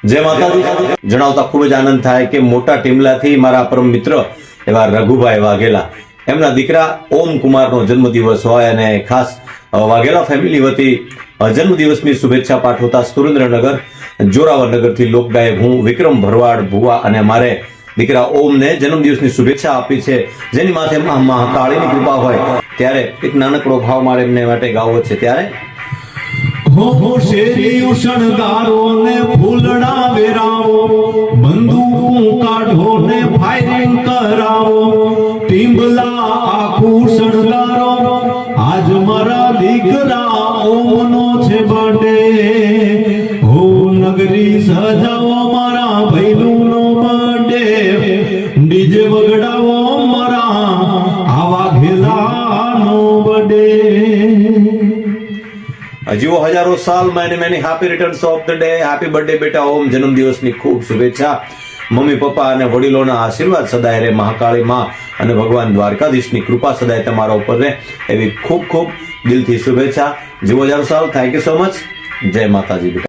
જય માતાજી જણાવતા ખૂબ જ આનંદ થાય કે મોટા ટીમલાથી મારા પરમ મિત્ર એવા રઘુભાઈ વાઘેલા એમના દીકરા ઓમ કુમારનો જન્મદિવસ હોય અને ખાસ વાઘેલા ફેમિલી વતી જન્મદિવસની શુભેચ્છા પાઠવતા સુરેન્દ્રનગર જોરાવરનગરથી લોકગાયક હું વિક્રમ ભરવાડ ભુવા અને મારે દીકરા ઓમને જન્મદિવસની શુભેચ્છા આપી છે, જેની માથે મહાકાળીની કૃપા હોય ત્યારે એક નાનકડો ભાવ મારે એમને માટે ગાવો છે. ત્યારે હો શેરી ઉષણગારો ને ફૂલડા વેરાવો, બંદૂક કાઢો ને ફાયરિંગ કરાવો, ટીમ્બલા આખું શણગારો, આજ મારા દીકરા ઓમનો છે બર્થડે, હો નગરી સજાવો મારા ભૈલુનો બર્થડે, ડીજે વગડાવો મારા આવા ઘેલાનો બર્થડે. જીવો હજારો સાલ. Many happy returns of the day. Happy birthday બેટા ઓમ. જન્મદિવસની ખૂબ શુભેચ્છા. મમ્મી પપ્પા અને વડીલોના આશીર્વાદ સદાય રહે. મહાકાળી માં અને ભગવાન દ્વારકાધીશની કૃપા સદાય તમારા ઉપર રહે એવી ખૂબ ખૂબ દિલથી શુભેચ્છા. જીવો હજારો સાલ. Thank you so much. જય માતાજી બેટા.